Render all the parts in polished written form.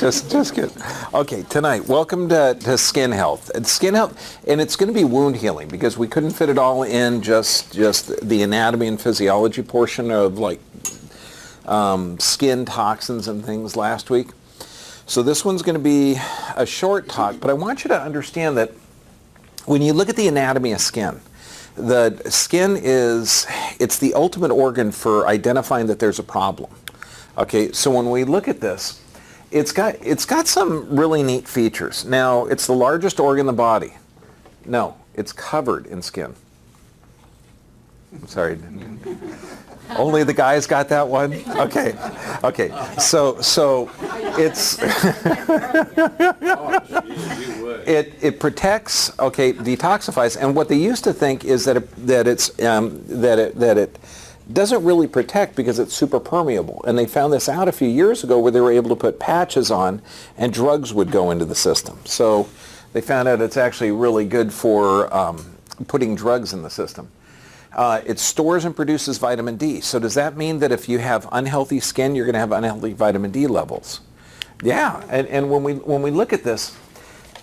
Just good. Okay, tonight, welcome to Skin Health. Skin Health, and it's going to be wound healing because we couldn't fit it all in just the anatomy and physiology portion of like skin toxins and things last week. So this one's going to be a short talk, but I want you to understand that when you look at the anatomy of skin, the skin it's the ultimate organ for identifying that there's a problem. Okay, so when we look at this, it's got some really neat features. Now, it's the largest organ in the body. No, it's covered in skin. I'm sorry. Only the guys got that one? Okay. Okay. So it's it protects, okay, detoxifies, and what they used to think is that it doesn't really protect because it's super permeable. And they found this out a few years ago where they were able to put patches on and drugs would go into the system. So they found out it's actually really good for putting drugs in the system. It stores and produces vitamin D. So does that mean that if you have unhealthy skin, you're going to have unhealthy vitamin D levels? Yeah, and when we look at this,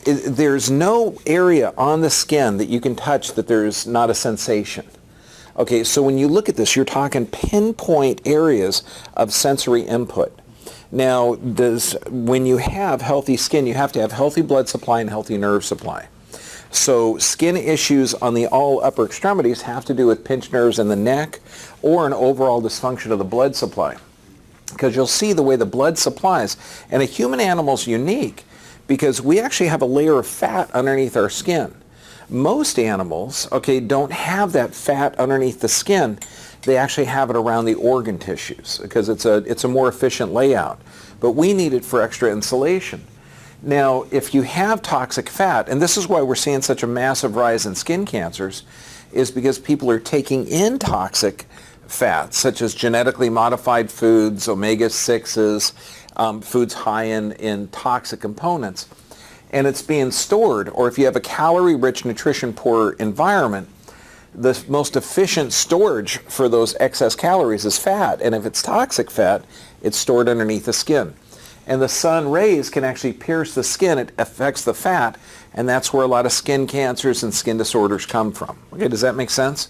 there's no area on the skin that you can touch that there's not a sensation. Okay, so when you look at this, you're talking pinpoint areas of sensory input. Now, when you have healthy skin, you have to have healthy blood supply and healthy nerve supply. So skin issues on the all upper extremities have to do with pinched nerves in the neck or an overall dysfunction of the blood supply. Because you'll see the way the blood supplies, and a human animal's unique because we actually have a layer of fat underneath our skin. Most animals, okay, don't have that fat underneath the skin. They actually have it around the organ tissues because it's a more efficient layout. But we need it for extra insulation. Now, if you have toxic fat, and this is why we're seeing such a massive rise in skin cancers, is because people are taking in toxic fats, such as genetically modified foods, omega-6s, foods high in toxic components. And it's being stored, or if you have a calorie-rich, nutrition-poor environment, the most efficient storage for those excess calories is fat. And if it's toxic fat, it's stored underneath the skin. And the sun rays can actually pierce the skin. It affects the fat, and that's where a lot of skin cancers and skin disorders come from. Okay, does that make sense?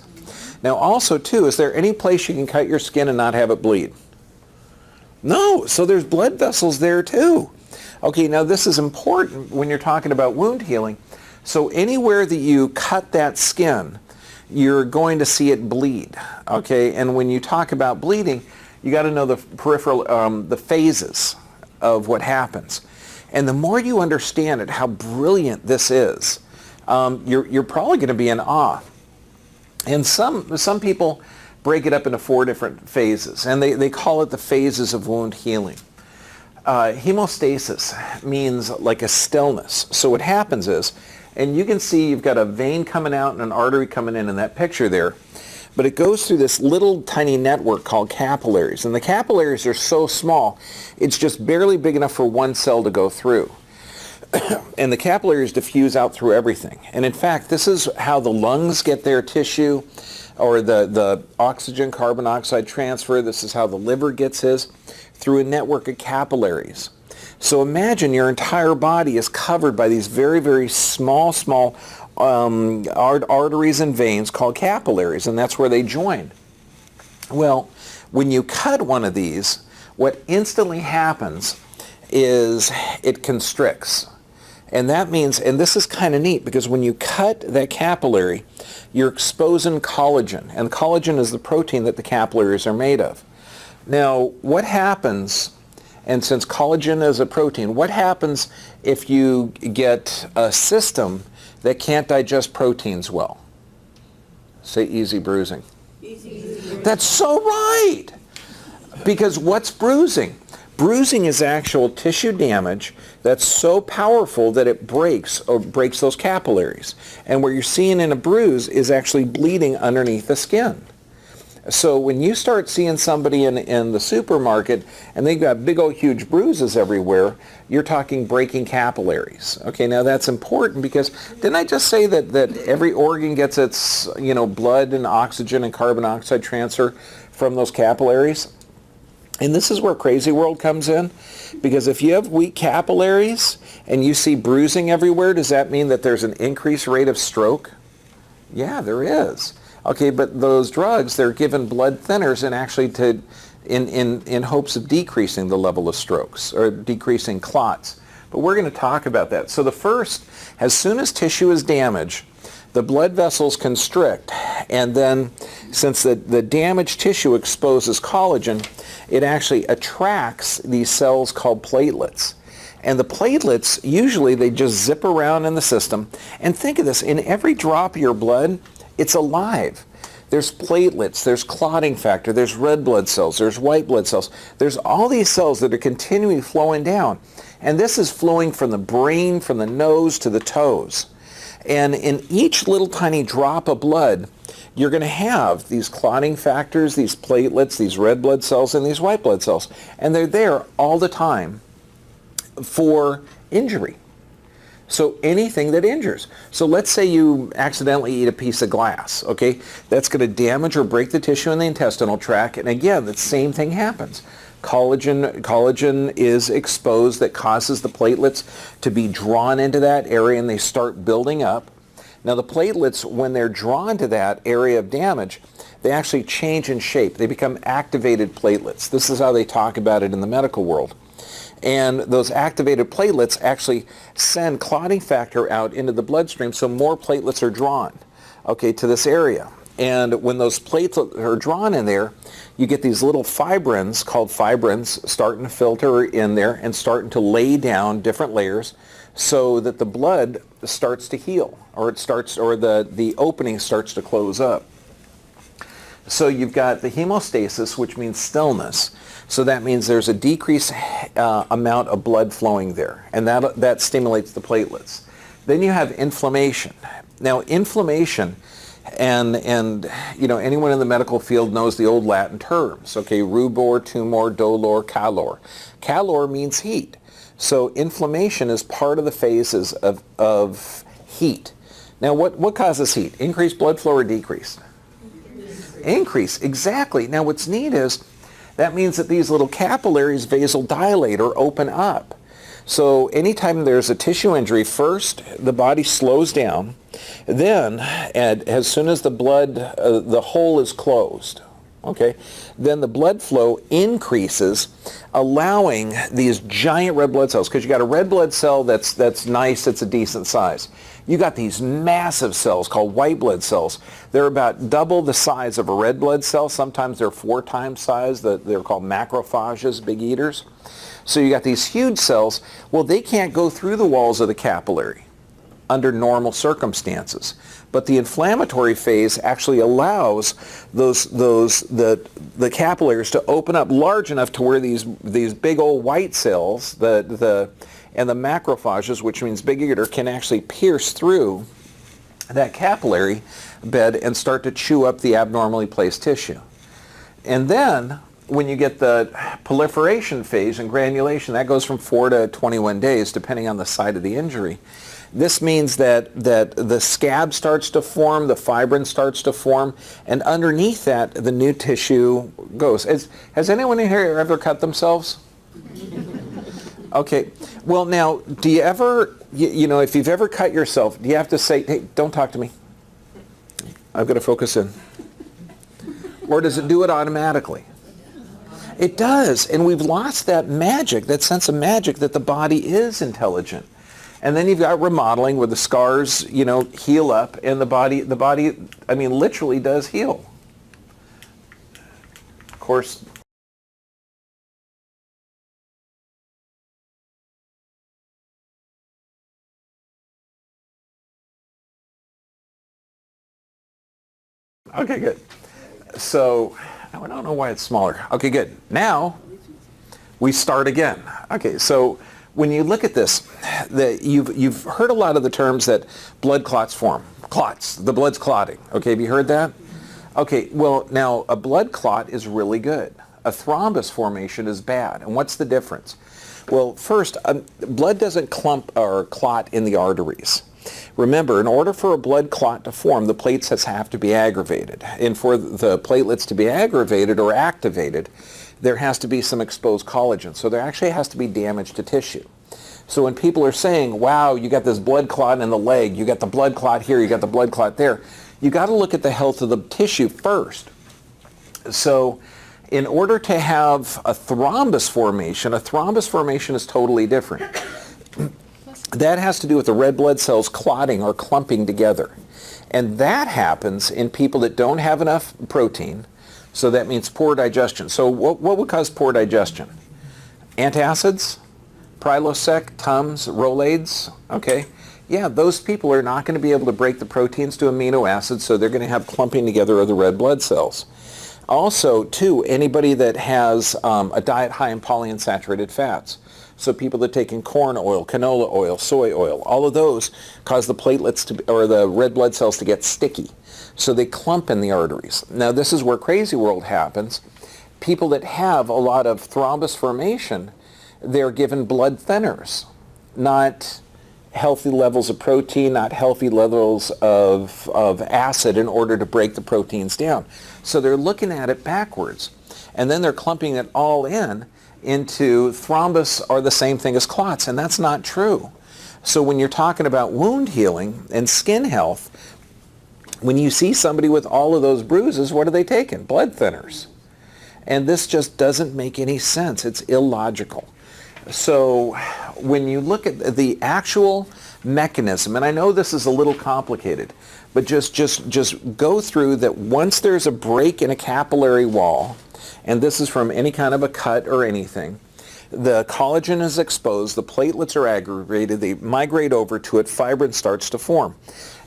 Now also, too, is there any place you can cut your skin and not have it bleed? No, so there's blood vessels there, too. Okay, now this is important when you're talking about wound healing. So anywhere that you cut that skin, you're going to see it bleed. Okay, and when you talk about bleeding, you got to know the peripheral, the phases of what happens. And the more you understand it, how brilliant this is, you're probably going to be in awe. And some people break it up into 4 different phases, and they call it the phases of wound healing. Hemostasis means like a stillness. So what happens is, and you can see you've got a vein coming out and an artery coming in that picture there, but it goes through this little tiny network called capillaries. And the capillaries are so small, it's just barely big enough for one cell to go through. And the capillaries diffuse out through everything. And in fact, this is how the lungs get their tissue, or the oxygen carbon dioxide transfer. This is how the liver gets his, through a network of capillaries. So imagine your entire body is covered by these very, very small arteries and veins called capillaries, and that's where they join. Well, when you cut one of these, what instantly happens is it constricts. And that means, and this is kind of neat, because when you cut that capillary, you're exposing collagen, and collagen is the protein that the capillaries are made of. Now, what happens, and since collagen is a protein, what happens if you get a system that can't digest proteins well? Say easy bruising. Easy. That's so right! Because what's bruising? Bruising is actual tissue damage that's so powerful that it breaks those capillaries. And what you're seeing in a bruise is actually bleeding underneath the skin. So when you start seeing somebody in the supermarket and they've got big old huge bruises everywhere, you're talking breaking capillaries. Okay, now that's important because didn't I just say that every organ gets its, blood and oxygen and carbon dioxide transfer from those capillaries? And this is where Crazy World comes in, because if you have weak capillaries and you see bruising everywhere, does that mean that there's an increased rate of stroke? Yeah, there is. Okay, but those drugs, they're given blood thinners and actually in hopes of decreasing the level of strokes or decreasing clots. But we're going to talk about that. So the first, as soon as tissue is damaged, the blood vessels constrict, and then since the damaged tissue exposes collagen, it actually attracts these cells called platelets. And the platelets, usually they just zip around in the system. And think of this, in every drop of your blood, it's alive. There's platelets, there's clotting factor, there's red blood cells, there's white blood cells. There's all these cells that are continually flowing down. And this is flowing from the brain, from the nose to the toes. And in each little tiny drop of blood, you're going to have these clotting factors, these platelets, these red blood cells, and these white blood cells. And they're there all the time for injury. So anything that injures. So let's say you accidentally eat a piece of glass, okay? That's going to damage or break the tissue in the intestinal tract. And again, the same thing happens. Collagen is exposed that causes the platelets to be drawn into that area and they start building up. Now the platelets, when they're drawn to that area of damage, they actually change in shape. They become activated platelets. This is how they talk about it in the medical world. And those activated platelets actually send clotting factor out into the bloodstream, so more platelets are drawn, okay, to this area. And when those platelets are drawn in there, you get these little fibrins called fibrins starting to filter in there and starting to lay down different layers so that the blood starts to heal, or the opening starts to close up. So you've got the hemostasis, which means stillness. So that means there's a decreased amount of blood flowing there, and that stimulates the platelets. Then you have inflammation. Now inflammation, and anyone in the medical field knows the old Latin terms, okay, rubor, tumor, dolor, calor. Calor means heat. So inflammation is part of the phases of heat. Now what causes heat? Increased blood flow or decreased? Increase, exactly. Now what's neat is that means that these little capillaries vasodilate or open up. So anytime there's a tissue injury, first the body slows down, then as soon as the hole is closed, okay, then the blood flow increases, allowing these giant red blood cells, because you got a red blood cell that's nice, it's a decent size. You got these massive cells called white blood cells. They're about double the size of a red blood cell. Sometimes they're 4 times size. They're called macrophages, big eaters. So you got these huge cells. Well, they can't go through the walls of the capillary under normal circumstances. But the inflammatory phase actually allows the capillaries to open up large enough to where these big old white cells, and the macrophages, which means big eater, can actually pierce through that capillary bed and start to chew up the abnormally placed tissue. And then when you get the proliferation phase and granulation, that goes from 4 to 21 days, depending on the site of the injury. This means that the scab starts to form, the fibrin starts to form, and underneath that, the new tissue goes. Has anyone in here ever cut themselves? Okay. Well, now, do you ever, if you've ever cut yourself, do you have to say, hey, don't talk to me. I've got to focus in. Or does it do it automatically? It does. And we've lost that magic, that sense of magic that the body is intelligent. And then you've got remodeling where the scars, heal up, and the body, literally does heal. Of course, okay, good. So, I don't know why it's smaller. Okay, good. Now, we start again. Okay, so when you look at this, you've heard a lot of the terms that blood clots form. Clots, the blood's clotting. Okay, have you heard that? Okay, well, now a blood clot is really good. A thrombus formation is bad. And what's the difference? Well, first, blood doesn't clump or clot in the arteries. Remember, in order for a blood clot to form, the platelets have to be aggravated. And for the platelets to be aggravated or activated, there has to be some exposed collagen. So there actually has to be damage to tissue. So when people are saying, wow, you got this blood clot in the leg, you got the blood clot here, you got the blood clot there, you got to look at the health of the tissue first. So in order to have a thrombus formation is totally different. That has to do with the red blood cells clotting or clumping together. And that happens in people that don't have enough protein. So that means poor digestion. So what would cause poor digestion? Antacids, Prilosec, Tums, Rolaids, okay? Yeah, those people are not going to be able to break the proteins to amino acids, so they're going to have clumping together of the red blood cells. Also, too, anybody that has a diet high in polyunsaturated fats. So people that take in corn oil, canola oil, soy oil, all of those cause the platelets to, or the red blood cells to get sticky. So they clump in the arteries. Now this is where crazy world happens. People that have a lot of thrombus formation, they're given blood thinners, not healthy levels of protein, not healthy levels of acid in order to break the proteins down. So they're looking at it backwards. And then they're clumping it all into thrombus are the same thing as clots, and that's not true. So when you're talking about wound healing and skin health, when you see somebody with all of those bruises, what are they taking? Blood thinners. And this just doesn't make any sense. It's illogical. So when you look at the actual mechanism, and I know this is a little complicated, but just go through that. Once there's a break in a capillary wall, and this is from any kind of a cut or anything, the collagen is exposed, the platelets are aggravated, they migrate over to it, fibrin starts to form.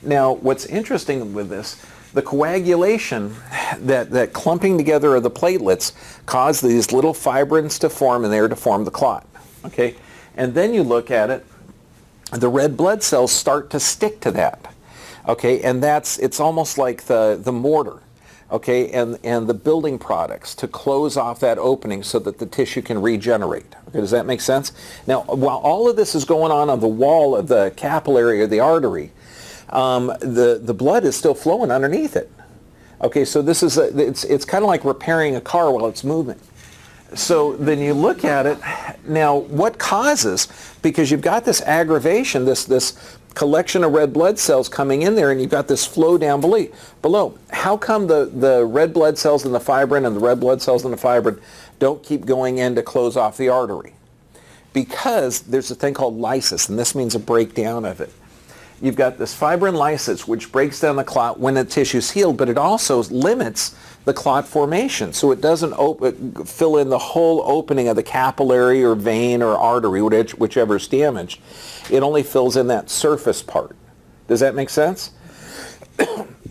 Now, what's interesting with this, the coagulation, that clumping together of the platelets cause these little fibrins to form, and they're to form the clot. Okay? And then you look at it, the red blood cells start to stick to that. Okay? And it's almost like the mortar. Okay, and the building products to close off that opening so that the tissue can regenerate. Okay, does that make sense? Now, while all of this is going on the wall of the capillary or the artery, the blood is still flowing underneath it. Okay, so this is it's kind of like repairing a car while it's moving. So then you look at it. Now, what causes? Because you've got this aggravation, this collection of red blood cells coming in there, and you've got this flow down below. How come the red blood cells in the fibrin and the red blood cells in the fibrin don't keep going in to close off the artery? Because there's a thing called lysis, and this means a breakdown of it. You've got this fibrin lysis, which breaks down the clot when the tissue's healed, but it also limits the clot formation, so it doesn't fill in the whole opening of the capillary or vein or artery, whichever is damaged. It only fills in that surface part. Does that make sense?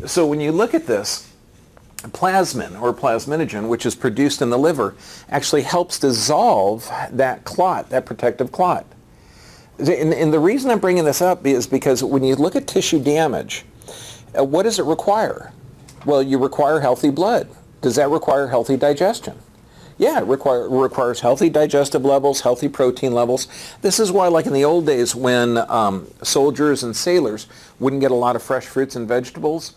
So when you look at this, plasmin or plasminogen, which is produced in the liver, actually helps dissolve that clot, that protective clot. And the reason I'm bringing this up is because when you look at tissue damage, what does it require? Well, you require healthy blood. Does that require healthy digestion? Yeah, it requires healthy digestive levels, healthy protein levels. This is why, like in the old days when soldiers and sailors wouldn't get a lot of fresh fruits and vegetables,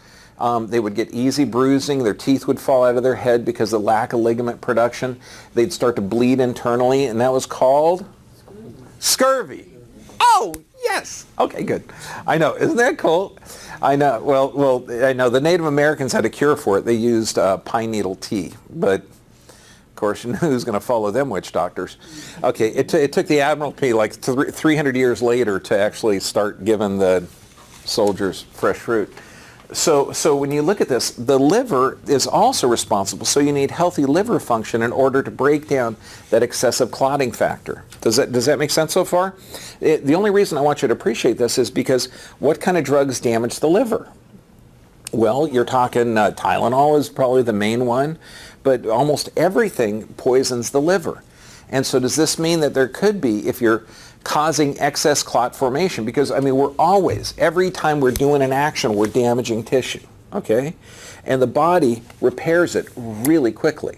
they would get easy bruising, their teeth would fall out of their head because of the lack of ligament production. They'd start to bleed internally, and that was called scurvy. Oh, yes. Okay, good. I know. Isn't that cool? I know. Well, I know the Native Americans had a cure for it. They used pine needle tea, but of course, who's going to follow them witch doctors? Okay, it took the Admiralty like 300 years later to actually start giving the soldiers fresh fruit. So when you look at this, the liver is also responsible. So you need healthy liver function in order to break down that excessive clotting factor. Does that make sense so far? The only reason I want you to appreciate this is because what kind of drugs damage the liver? Well, you're talking Tylenol is probably the main one, but almost everything poisons the liver. And so does this mean that there could be, if you're causing excess clot formation, because I mean we're always, every time we're doing an action, we're damaging tissue. okay? And the body repairs it really quickly.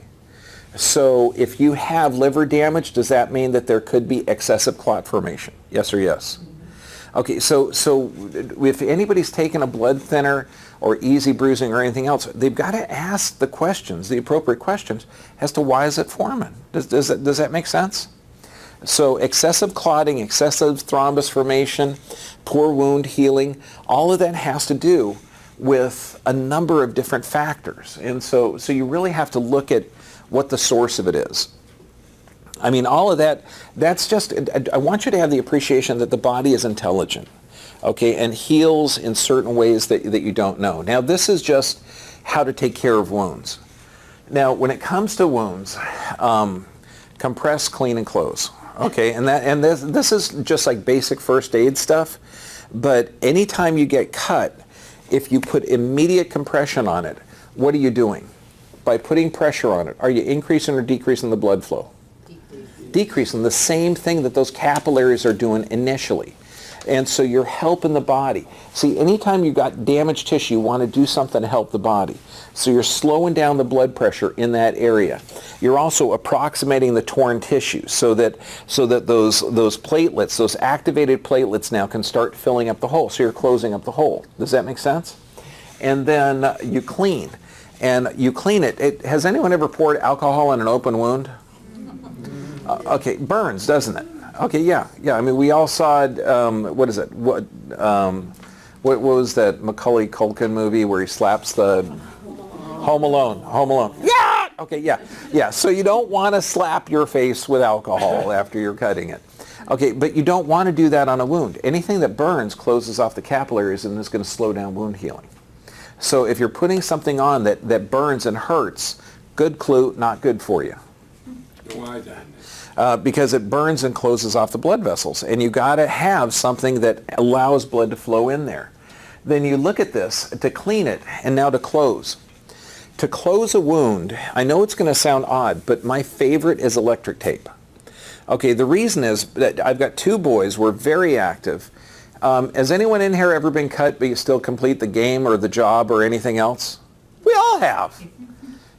So if you have liver damage, does that mean that there could be excessive clot formation? Yes or yes? Okay, so if anybody's taken a blood thinner or easy bruising or anything else, they've got to ask the questions, the appropriate questions, as to why is it forming? Does that make sense? So excessive clotting, excessive thrombus formation, poor wound healing, all of that has to do with a number of different factors. And so you really have to look at what the source of it is. I mean, all of that's just, I want you to have the appreciation that the body is intelligent, okay, and heals in certain ways that you don't know. Now, this is just how to take care of wounds. Now, when it comes to wounds, compress, clean, and close, okay, and this is just like basic first aid stuff, but anytime you get cut, if you put immediate compression on it, what are you doing? By putting pressure on it, are you increasing or decreasing the blood flow? Decreasing, the same thing that those capillaries are doing initially. And so you're helping the body. See, anytime you've got damaged tissue, you want to do something to help the body. So you're slowing down the blood pressure in that area. You're also approximating the torn tissue so that those platelets, those activated platelets now can start filling up the hole. So you're closing up the hole. Does that make sense? And then you clean. And you clean it. Has anyone ever poured alcohol in an open wound? Okay, burns, doesn't it? Okay, yeah. I mean, we all saw it. What is it? What was that Macaulay Culkin movie where he slaps the Home Alone? Home Alone. Yeah. Okay, yeah. So you don't want to slap your face with alcohol after you're cutting it. Okay, but you don't want to do that on a wound. Anything that burns closes off the capillaries and is going to slow down wound healing. So if you're putting something on that burns and hurts, good clue, not good for you. Why then? Because it burns and closes off the blood vessels. And you got to have something that allows blood to flow in there. Then you look at this to clean it and now to close. To close a wound, I know it's going to sound odd, but my favorite is electric tape. Okay, the reason is that I've got two boys who are very active. Has anyone in here ever been cut but you still complete the game or the job or anything else? We all have.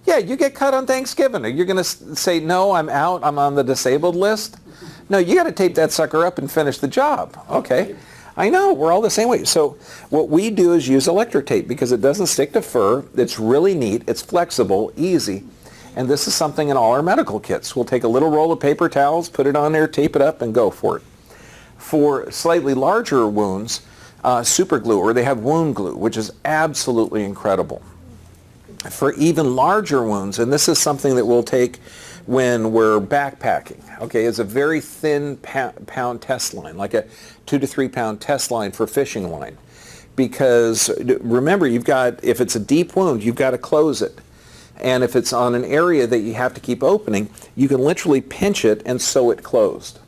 Yeah, you get cut on Thanksgiving. Are you going to say, no, I'm out, I'm on the disabled list? No, you got to tape that sucker up and finish the job. Okay. I know, we're all the same way. So what we do is use electric tape because it doesn't stick to fur. It's really neat. It's flexible, easy. And this is something in all our medical kits. We'll take a little roll of paper towels, put it on there, tape it up, and go for it. For slightly larger wounds, super glue, or they have wound glue, which is absolutely incredible. For even larger wounds, and this is something that we'll take when we're backpacking, okay, is a very thin pound test line, like a 2 to 3 pound test line for fishing line. Because remember, if it's a deep wound, you've got to close it. And if it's on an area that you have to keep opening, you can literally pinch it and sew it closed.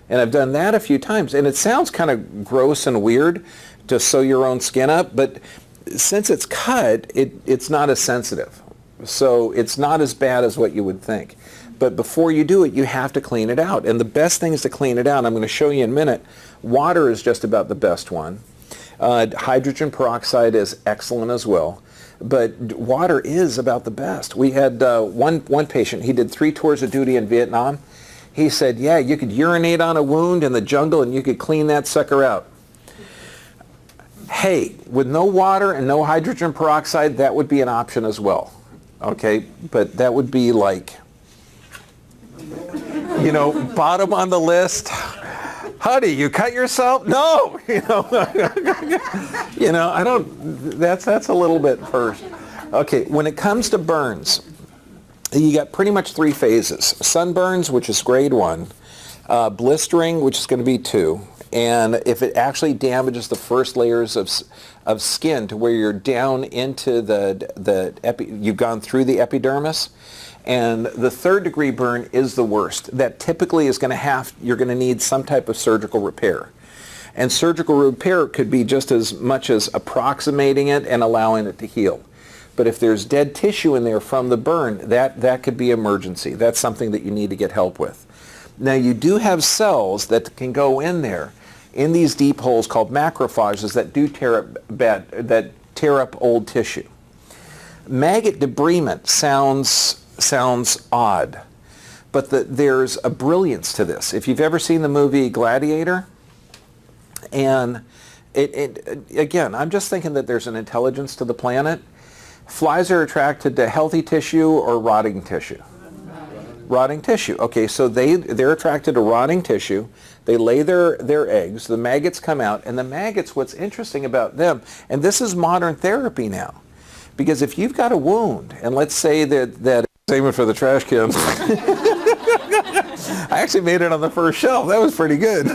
And I've done that a few times. And it sounds kind of gross and weird to sew your own skin up, but since it's cut, it's not as sensitive. So it's not as bad as what you would think. But before you do it, you have to clean it out. And the best thing is to clean it out. I'm going to show you in a minute. Water is just about the best one. Hydrogen peroxide is excellent as well. But water is about the best. We had one patient, he did 3 tours of duty in Vietnam. He said, yeah, you could urinate on a wound in the jungle and you could clean that sucker out. Hey, with no water and no hydrogen peroxide, that would be an option as well. Okay, but that would be like, bottom on the list. Honey, you cut yourself? No, I don't. That's a little bit first. Okay, when it comes to burns, you got pretty much 3 phases: sunburns, which is grade 1, blistering, which is going to be 2. And if it actually damages the first layers of skin to where you're down into you've gone through the epidermis, and the 3rd degree burn is the worst. That typically is you're going to need some type of surgical repair. And surgical repair could be just as much as approximating it and allowing it to heal. But if there's dead tissue in there from the burn, that could be emergency. That's something that you need to get help with. Now you do have cells that can go in there in these deep holes called macrophages that do tear up old tissue. Maggot debridement sounds odd, but there's a brilliance to this. If you've ever seen the movie Gladiator, and again, I'm just thinking that there's an intelligence to the planet. Flies are attracted to healthy tissue or rotting tissue? Rotting tissue. Okay, so they're attracted to rotting tissue. They lay their eggs. The maggots come out, and the maggots, what's interesting about them, and this is modern therapy now, because if you've got a wound, and let's say that same for the trash can. I actually made it on the first shelf. That was pretty good.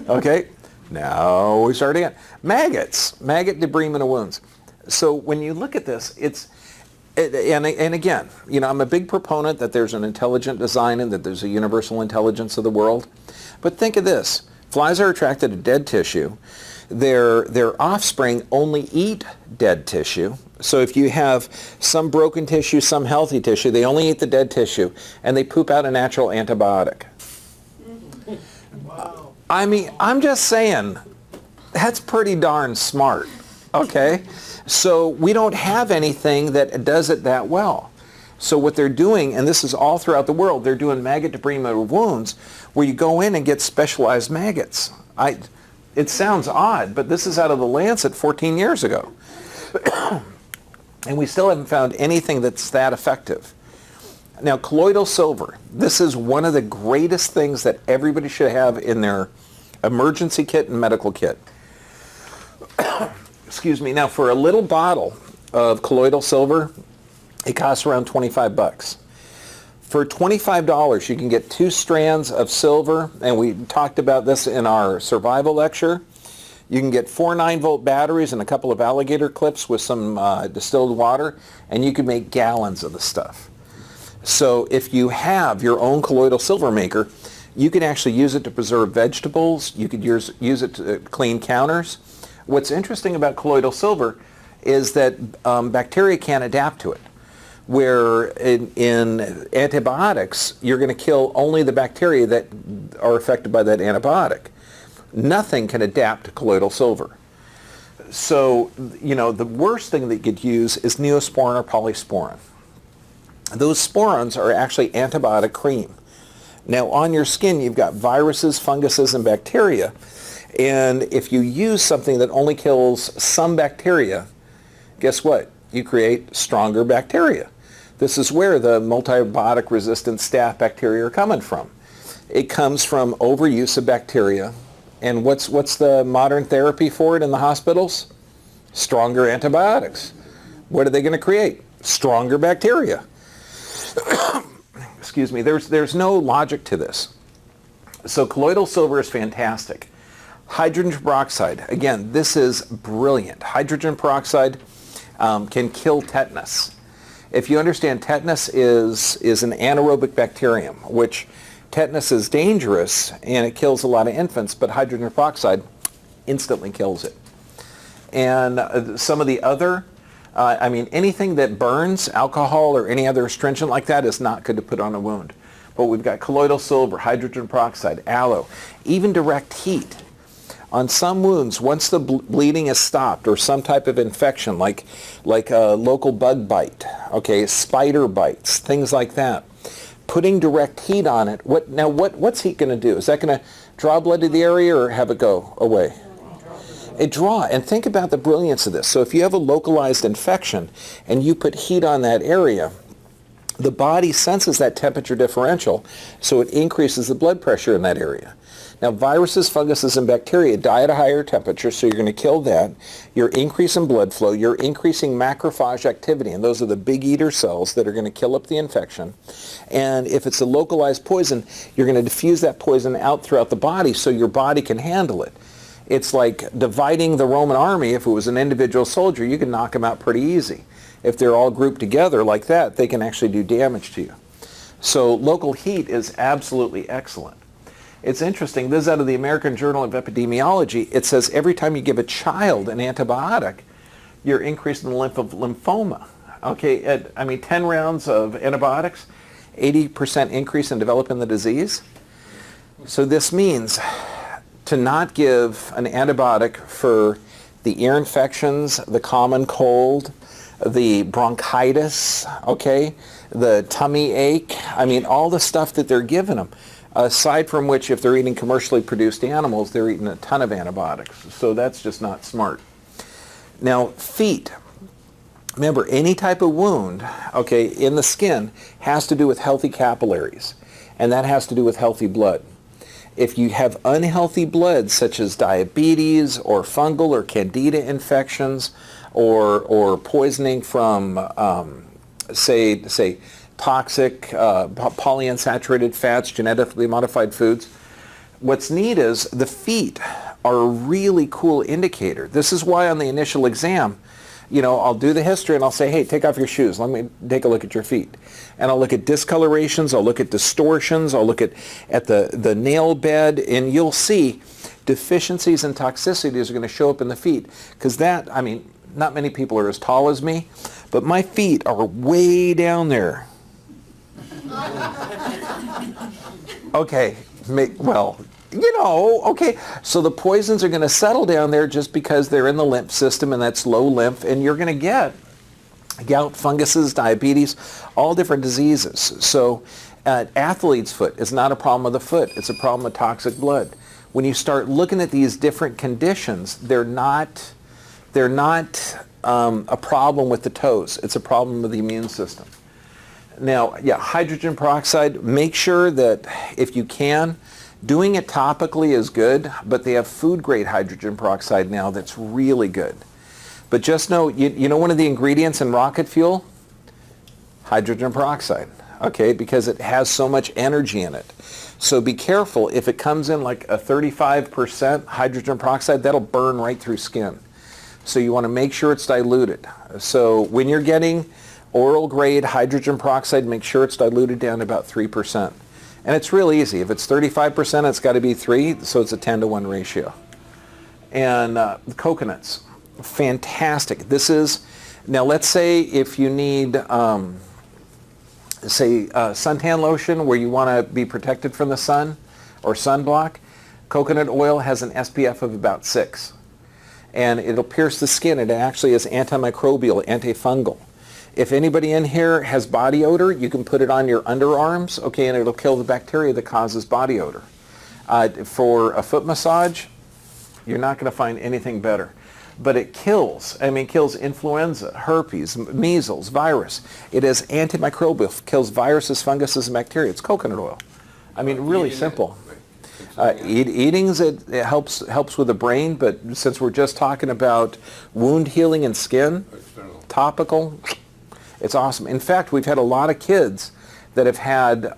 Okay, now we start again. Maggots, maggot debridement of wounds. So when you look at this, and again, you know, I'm a big proponent that there's an intelligent design and that there's a universal intelligence of the world. But think of this. Flies are attracted to dead tissue. Their offspring only eat dead tissue. So if you have some broken tissue, some healthy tissue, they only eat the dead tissue, and they poop out a natural antibiotic. Wow. I mean, I'm just saying, that's pretty darn smart, okay? So we don't have anything that does it that well. So what they're doing, and this is all throughout the world, they're doing maggot debridement of wounds where you go in and get specialized maggots. It sounds odd, but this is out of the Lancet 14 years ago. And we still haven't found anything that's that effective. Now, colloidal silver, this is one of the greatest things that everybody should have in their emergency kit and medical kit. Excuse me. Now, for a little bottle of colloidal silver, it costs around 25 bucks. For $25, you can get 2 strands of silver, and we talked about this in our survival lecture. You can get 4 9-volt batteries and a couple of alligator clips with some distilled water, and you can make gallons of the stuff. So if you have your own colloidal silver maker, you can actually use it to preserve vegetables. You could use it to clean counters. What's interesting about colloidal silver is that bacteria can't adapt to it. Where in antibiotics, you're going to kill only the bacteria that are affected by that antibiotic. Nothing can adapt to colloidal silver. So, you know, the worst thing that you could use is Neosporin or polysporin. Those sporins are actually antibiotic cream. Now, on your skin, you've got viruses, funguses, and bacteria. And if you use something that only kills some bacteria, guess what? You create stronger bacteria. This is where the multibiotic resistant staph bacteria are coming from. It comes from overuse of bacteria. And what's the modern therapy for it in the hospitals? Stronger antibiotics. What are they going to create? Stronger bacteria. Excuse me. There's no logic to this. So colloidal silver is fantastic. Hydrogen peroxide. Again, this is brilliant. Hydrogen peroxide can kill tetanus. If you understand, tetanus is an anaerobic bacterium, which tetanus is dangerous and it kills a lot of infants, but hydrogen peroxide instantly kills it. And some of the other, anything that burns, alcohol or any other astringent like that is not good to put on a wound. But we've got colloidal silver, hydrogen peroxide, aloe, even direct heat. On some wounds, once the bleeding is stopped or some type of infection like a local bug bite, okay, spider bites, things like that, putting direct heat on it, what's heat going to do? Is that going to draw blood to the area or have it go away? It draw. And think about the brilliance of this. So if you have a localized infection and you put heat on that area, the body senses that temperature differential, so it increases the blood pressure in that area. Now, viruses, funguses, and bacteria die at a higher temperature, so you're going to kill that. You're increasing blood flow. You're increasing macrophage activity, and those are the big eater cells that are going to kill up the infection. And if it's a localized poison, you're going to diffuse that poison out throughout the body so your body can handle it. It's like dividing the Roman army. If it was an individual soldier, you can knock them out pretty easy. If they're all grouped together like that, they can actually do damage to you. So local heat is absolutely excellent. It's interesting, this is out of the American Journal of Epidemiology. It says every time you give a child an antibiotic, you're increasing the length of lymphoma. Okay, 10 rounds of antibiotics, 80% increase in developing the disease. So this means to not give an antibiotic for the ear infections, the common cold, the bronchitis, okay, the tummy ache. I mean, all the stuff that they're giving them. Aside from which, if they're eating commercially produced animals, they're eating a ton of antibiotics. So that's just not smart. Now, feet. Remember, any type of wound, okay, in the skin has to do with healthy capillaries, and that has to do with healthy blood. If you have unhealthy blood, such as diabetes or fungal or candida infections, or poisoning from, say, toxic polyunsaturated fats, genetically modified foods, what's neat is the feet are a really cool indicator. This is why on the initial exam, you know, I'll do the history and I'll say, hey, take off your shoes. Let me take a look at your feet. And I'll look at discolorations, I'll look at distortions, I'll look at the nail bed, and you'll see deficiencies and toxicities are going to show up in the feet. Because that, I mean, not many people are as tall as me, but my feet are way down there. Okay, well, you know, okay, so the poisons are going to settle down there just because they're in the lymph system, and that's low lymph, and you're going to get gout, funguses, diabetes, all different diseases. So athlete's foot is not a problem of the foot, it's a problem of toxic blood. When you start looking at these different conditions, they're not a problem with the toes, it's a problem with the immune system. Now, yeah, hydrogen peroxide, make sure that if you can, doing it topically is good, but they have food-grade hydrogen peroxide now that's really good. But just know, you know one of the ingredients in rocket fuel? Hydrogen peroxide, okay, because it has so much energy in it. So be careful, if it comes in like a 35% hydrogen peroxide, that'll burn right through skin. So you want to make sure it's diluted. So when you're getting oral grade hydrogen peroxide, make sure it's diluted down to about 3%. And it's real easy. If it's 35%, it's got to be 3, so it's a 10-to-1 ratio. And coconuts, fantastic. This is, now let's say if you need, suntan lotion where you want to be protected from the sun, or sunblock, coconut oil has an SPF of about 6. And it'll pierce the skin. It actually is antimicrobial, antifungal. If anybody in here has body odor, you can put it on your underarms, okay, and it'll kill the bacteria that causes body odor. For a foot massage, you're not going to find anything better. But it kills, kills influenza, herpes, measles, virus. It is antimicrobial, kills viruses, funguses, and bacteria. It's coconut oil. I mean, really simple. Eating's, it helps with the brain, but since we're just talking about wound healing and skin, topical, it's awesome. In fact, we've had a lot of kids that have had,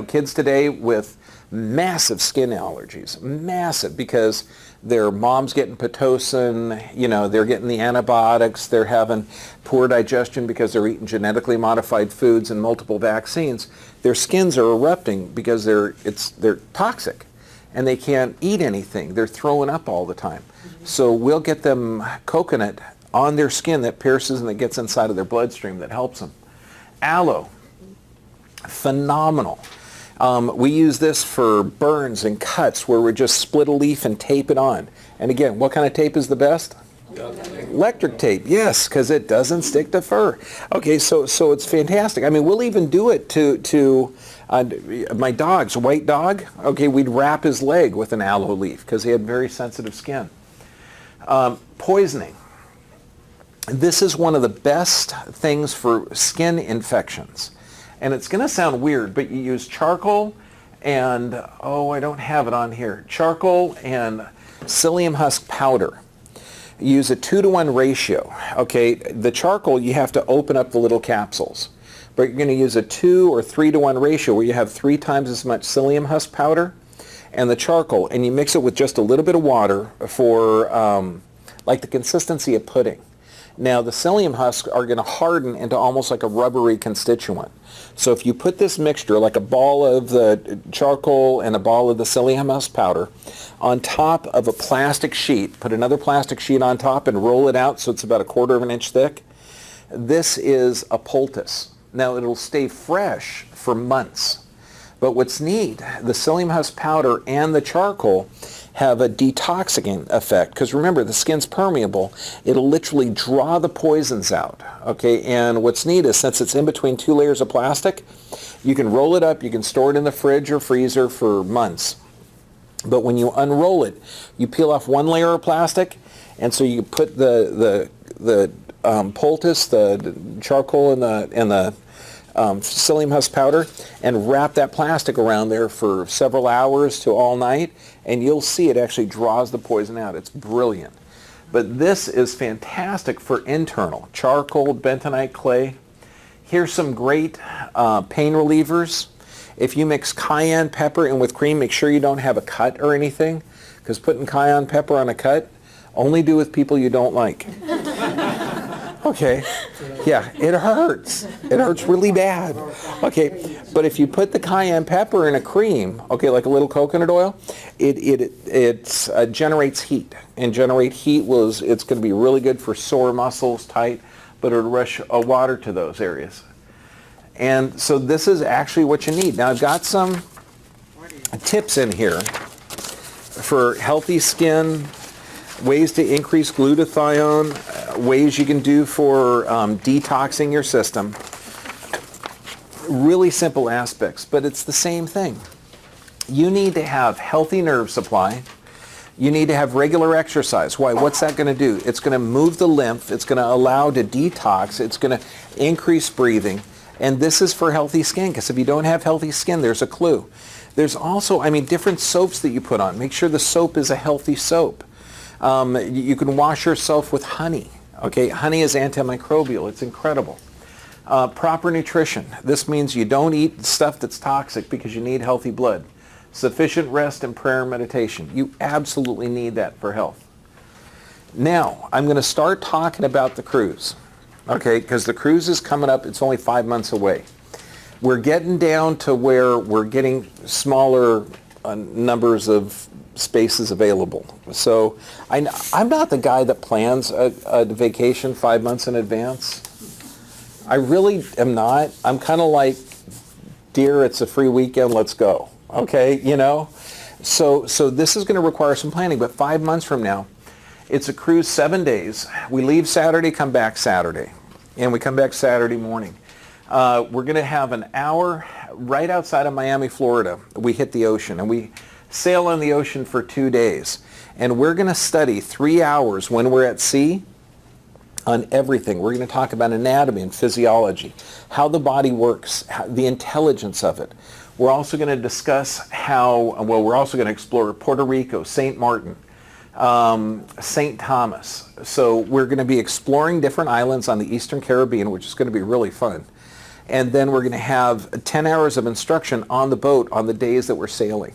kids today with massive skin allergies, massive, because their mom's getting Pitocin, they're getting the antibiotics, they're having poor digestion because they're eating genetically modified foods and multiple vaccines. Their skins are erupting because they're toxic and they can't eat anything. They're throwing up all the time. So we'll get them coconut on their skin that pierces and that gets inside of their bloodstream that helps them. Aloe, phenomenal. We use this for burns and cuts where we just split a leaf and tape it on. And again, what kind of tape is the best? Electric tape, yes, because it doesn't stick to fur. Okay, so it's fantastic. We'll even do it to my dog's white dog. Okay, we'd wrap his leg with an aloe leaf because he had very sensitive skin. Poisoning. This is one of the best things for skin infections. And it's going to sound weird, but you use charcoal and, I don't have it on here, charcoal and psyllium husk powder. Use a 2-to-1 ratio. Okay, the charcoal, you have to open up the little capsules. But you're going to use a 2 or 3-to-1 ratio where you have 3 times as much psyllium husk powder and the charcoal, and you mix it with just a little bit of water for like the consistency of pudding. Now the psyllium husks are going to harden into almost like a rubbery constituent. So if you put this mixture, like a ball of the charcoal and a ball of the psyllium husk powder, on top of a plastic sheet, put another plastic sheet on top and roll it out so it's about 1/4 of an inch thick, this is a poultice. Now it'll stay fresh for months. But what's neat, the psyllium husk powder and the charcoal have a detoxing effect, because remember, the skin's permeable. It'll literally draw the poisons out, okay? And what's neat is, since it's in between 2 layers of plastic, you can roll it up, you can store it in the fridge or freezer for months. But when you unroll it, you peel off 1 layer of plastic, and so you put the poultice, the charcoal, and the psyllium husk powder, and wrap that plastic around there for several hours to all night, and you'll see it actually draws the poison out. It's brilliant. But this is fantastic for internal. Charcoal, bentonite clay. Here's some great pain relievers. If you mix cayenne pepper in with cream, make sure you don't have a cut or anything, because putting cayenne pepper on a cut, only do with people you don't like. Okay, yeah, it hurts. It hurts really bad. Okay, but if you put the cayenne pepper in a cream, okay, like a little coconut oil, it generates heat. And generate heat it's going to be really good for sore muscles, tight, but it'll rush water to those areas. And so this is actually what you need. Now I've got some tips in here for healthy skin, ways to increase glutathione, ways you can do for detoxing your system. Really simple aspects, but it's the same thing. You need to have healthy nerve supply. You need to have regular exercise. Why? What's that going to do? It's going to move the lymph. It's going to allow to detox. It's going to increase breathing. And this is for healthy skin, because if you don't have healthy skin, there's a clue. There's also, different soaps that you put on. Make sure the soap is a healthy soap. You can wash yourself with honey. Okay, honey is antimicrobial. It's incredible. Proper nutrition. This means you don't eat stuff that's toxic because you need healthy blood. Sufficient rest and prayer and meditation. You absolutely need that for health. Now, I'm going to start talking about the cruise. Okay, because the cruise is coming up. It's only 5 months away. We're getting down to where we're getting smaller numbers of spaces available. So I'm not the guy that plans a vacation 5 months in advance. I really am not. I'm kind of like, dear, it's a free weekend, let's go. Okay, So this is going to require some planning, but 5 months from now, it's a cruise 7 days. We leave Saturday, come back Saturday, and we come back Saturday morning. We're going to have an hour right outside of Miami, Florida. We hit the ocean, and we sail on the ocean for 2 days. And we're going to study 3 hours when we're at sea on everything. We're going to talk about anatomy and physiology, how the body works, the intelligence of it. We're also going to discuss we're also going to explore Puerto Rico, St. Martin, St. Thomas. So we're going to be exploring different islands on the Eastern Caribbean, which is going to be really fun. And then we're going to have 10 hours of instruction on the boat on the days that we're sailing.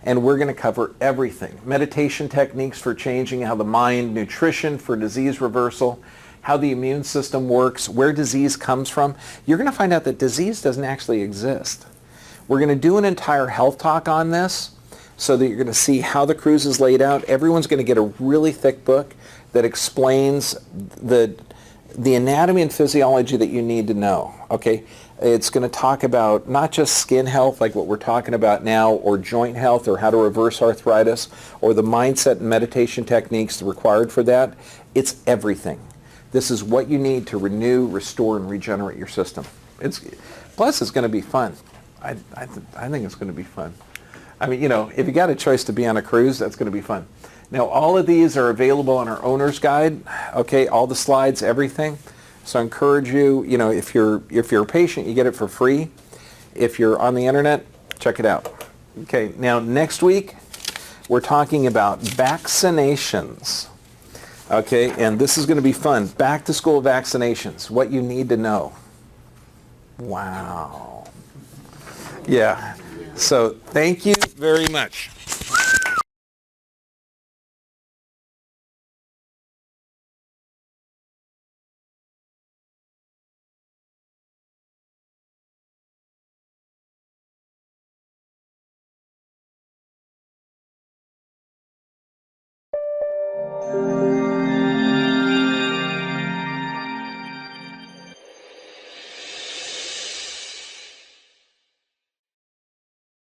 And we're going to cover everything. Meditation techniques for changing how the mind, nutrition for disease reversal, how the immune system works, where disease comes from. You're going to find out that disease doesn't actually exist. We're going to do an entire health talk on this so that you're going to see how the cruise is laid out. Everyone's going to get a really thick book that explains the anatomy and physiology that you need to know. Okay, it's going to talk about not just skin health like what we're talking about now, or joint health, or how to reverse arthritis, or the mindset and meditation techniques required for that. It's everything. This is what you need to renew, restore, and regenerate your system. Plus it's going to be fun. I think it's going to be fun. If you got a choice to be on a cruise, that's going to be fun. Now, all of these are available on our owner's guide. Okay, all the slides, everything. So I encourage you, if you're a patient, you get it for free. If you're on the internet, check it out. Okay, now next week, we're talking about vaccinations. Okay, and this is going to be fun. Back to school vaccinations, what you need to know. Wow. Yeah. So thank you very much.